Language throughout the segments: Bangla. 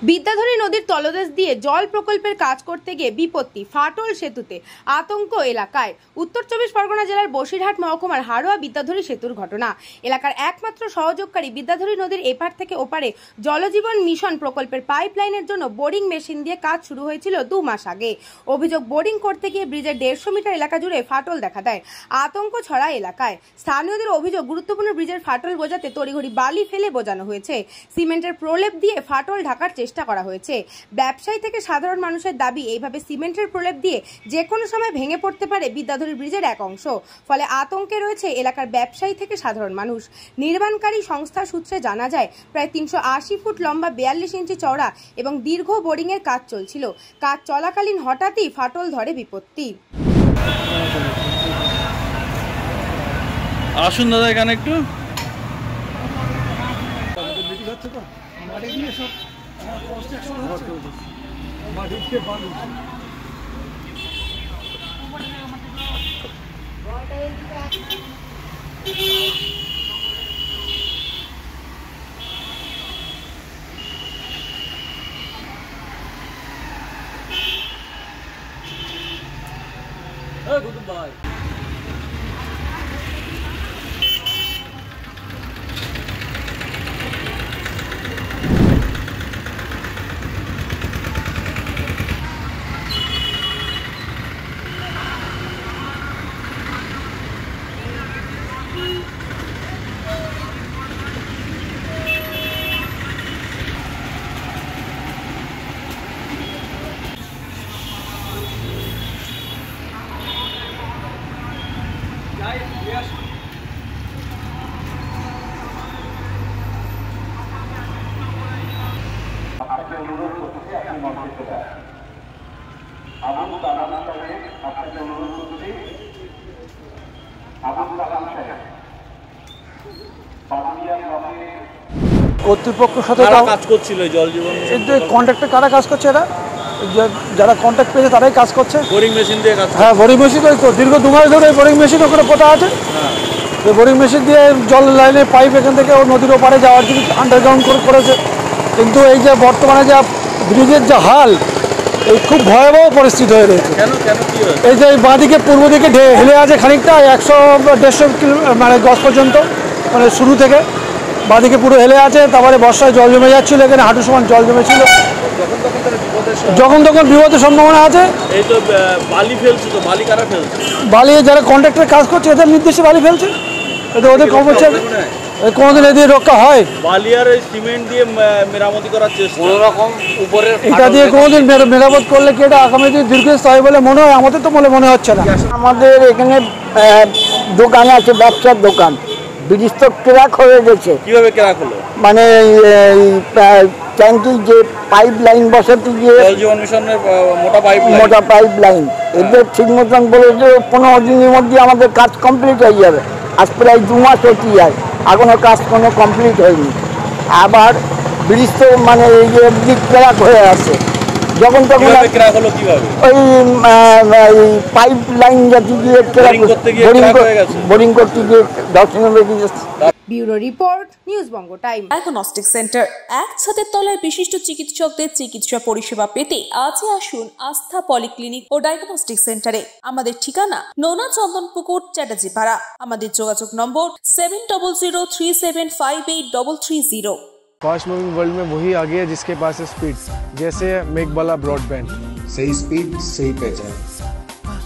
বিদ্যাধরী নদীর তলদেশ দিয়ে জল প্রকল্পের কাজ করতে গিয়ে বিপত্তি, ফাটল সেতুতে আতঙ্ক এলাকায়। উত্তর 24 পরগনা জেলার বসিরহাট মহকুমার হাড়োয়া বিদ্যাধরী সেতুর ঘটনা। এলাকার একমাত্র সহযোগকারী বিদ্যাধরী নদীর এপার থেকে ওপারে জলজীবন মিশন প্রকল্পের পাইপলাইনের জন্য বোরিং মেশিন দিয়ে কাজ শুরু হয়েছিল 2 মাস আগে। অভিযোগ, বোরিং করতে গিয়ে ব্রিজের 150 মিটার এলাকা জুড়ে ফাটল দেখা দেয়, আতঙ্ক ছড়ায় এলাকায়। স্থানীয়দের অভিযোগ, গুরুত্বপূর্ণ ব্রিজের ফাটল বোঝাতে তড়িঘড়ি বালি ফেলে বোঝানো হয়েছে, সিমেন্টের প্রলেপ দিয়ে ফাটল ঢাকার চেষ্টা করা হয়েছে। ব্যবসায়ী থেকে সাধারণ মানুষের দাবি, এইভাবে সিমেন্টের প্রলেপ দিয়ে যে কোনো সময় ভেঙে পড়তে পারে বিদ্যাধরী ব্রিজের এক অংশ। ফলে আতঙ্কে রয়েছে এলাকার ব্যবসায়ী থেকে সাধারণ মানুষ। নির্মাণকারী সংস্থা সূত্রে জানা যায়, প্রায় 380 ফুট লম্বা 42 ইঞ্চি চওড়া এবং দীর্ঘ বোরিং এর কাজ চলছিল। কাজ চলাকালীন হঠাৎই ফাটল ধরে বিপত্তি। আসুন দাদা এখানে একটু। ভাই কর্তৃপক্ষের সাথে কাজ করছিল জল জীবন কন্ট্রাক্টে কারা কাজ করছে, এরা যারা কন্ট্রাক্ট পেয়েছে তারাই কাজ করছে। বোরিং মেশিন দিয়ে কাজ, হ্যাঁ বোরিং মেশিন তো দীর্ঘ 2 মাস ধরে বোরিং মেশিন ওখানে পোতা আছে। বোরিং মেশিন দিয়ে জল লাইনের পাইপ এখান থেকে ও নদীর ওপারে যাওয়ার জন্য আন্ডারগ্রাউন্ড করেছে। কিন্তু এই যে বর্তমানে যা ব্রিজের যা হাল, এই খুব ভয়াবহ পরিস্থিতি হয়ে রয়েছে। এই যে বাঁদিকে পূর্ব দিকে হেলে আছে খানিকটা 100-150 কিলো মানে গজ পর্যন্ত, মানে শুরু থেকে বাঁদিকে পুরো হেলে আছে। তারপরে বর্ষায় জল জমে যাচ্ছিল, এখানে হাঁটু সমান জল জমেছিল। যখন তখন বিপদের সম্ভাবনা আছে। এই তো বালি ফেলছে, তো বালি কারা ফেলছে? বালি যারা কন্ট্রাক্টর কাজ করছে এদের নির্দেশে বালি ফেলছে, এটা ওদের কর্মচারী। কোনোদিন এদিকে রক্ষা হয়? বালি আর সিমেন্ট দিয়ে মেরামতি করার চেষ্টা, কোনো রকম উপরে এটা দিয়ে কোনোদিন মেরামত করলে কি এটা আগামী দিন দীর্ঘস্থায়ী বলে মনে হয়? আমাদের তো মনে হচ্ছে না। আমাদের এখানে দোকান আছে, ব্যবসার দোকান, ব্রিজ তো ক্র্যাক হয়ে গেছে। কিভাবে ক্র্যাক হলো? মানে ট্যাঙ্কি যে পাইপ লাইন বসাতে গিয়ে জল জীবন মিশনের মোটা পাইপ লাইন এদের ঠিক মতন বলেছে 15 দিনের মধ্যে আমাদের কাজ কমপ্লিট হয়ে যাবে। আজ প্রায় 2 মাস হতে যায়, এখনো কাজ কোনো কমপ্লিট হয়নি। আবার ব্রিজ তো মানে এই যে ব্রিজ ক্র্যাক হয়ে আছে, যখন তখন ওই পাইপ লাইন যাতে গিয়ে বোরিং করতে গিয়ে দর্শনে বেরিয়ে যাচ্ছে। ব্যুরো রিপোর্ট, নিউজ বঙ্গ টাইম। ডায়াগনস্টিক সেন্টার, এক ছাদের তলায় বিশিষ্ট চিকিৎসকদের চিকিৎসা পরিষেবা পেতে আজই আসুন আস্থা পলিক্লিনিক ও ডায়াগনস্টিক সেন্টারে। আমাদের ঠিকানা নোনা চন্দনপুকুর, চ্যাটার্জিপাড়া। আমাদের যোগাযোগ নম্বর 7003758330। फास्ट मूविंग वर्ल्ड में वही आगे है जिसके पास है स्पीड, जैसे मेघबाला ब्रॉडबैंड। सही स्पीड, सही पहचान।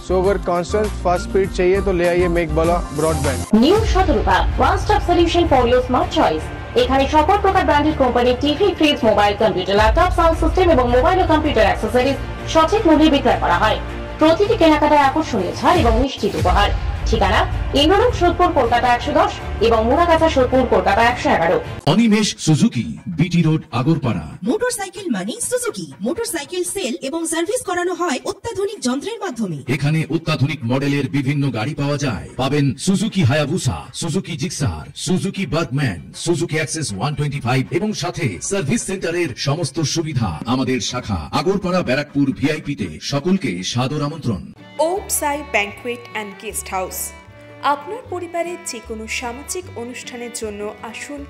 सो अगर कांस्टेंट फास्ट स्पीड चाहिए तो ले आइए Meghbala broadband. New Sadarupa one stop solution for your smart choice. এখানে সকল প্রকার ব্র্যান্ডেড কোম্পানির TV, fridge, mobile, computer, laptop, sound system এবং মোবাইল ও কম্পিউটার অ্যাক্সেসরিজ সঠিক মূল্যে বিক্রয় করা হয়। প্রতিটি কেনাকাটায় আকর্ষণীয় ছাড় এবং নিশ্চিত উপহার। ঠিকানা ইন্দ্রনগর, সোদপুর, কলকাতা 110 এবং Muragachha, Sodepur, Kolkata 111। Animesh Suzuki, BT road, Agarpara. Motorcycle মানে সুজুকি। মোটরসাইকেল সেল এবং সার্ভিস করানো হয় অত্যাধুনিক যন্ত্রের মাধ্যমে। এখানে অত্যাধুনিক মডেলের বিভিন্ন গাড়ি পাওয়া যায়। পাবেন Suzuki Hayabusa, Suzuki Gixxer, Suzuki Bergman, Suzuki access 125 এবং সাথে সার্ভিস সেন্টারের সমস্ত সুবিধা। আমাদের শাখা আগরপাড়া, ব্যারাকপুর ভিআইপি তে। সকলকে সাদর আমন্ত্রণ। ওম সাই ব্যাংকুয়েট অ্যান্ড গেস্ট হাউস। আপনার পরিবারের যে কোনো সামাজিক অনুষ্ঠানের জন্য আসুন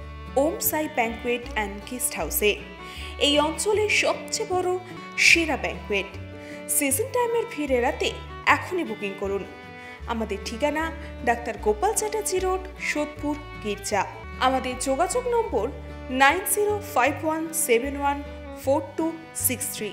ওম সাই ব্যাংকুয়েট অ্যান্ড গেস্ট হাউসে। এই অঞ্চলের সবচেয়ে বড় সেরা ব্যাংকুয়েট। সিজন টাইমের ভিড় এড়াতে এখনই বুকিং করুন। আমাদের ঠিকানা ডাক্তার গোপাল চ্যাটার্জি রোড, সোদপুর, গির্জা। আমাদের যোগাযোগ নম্বর 9051714263।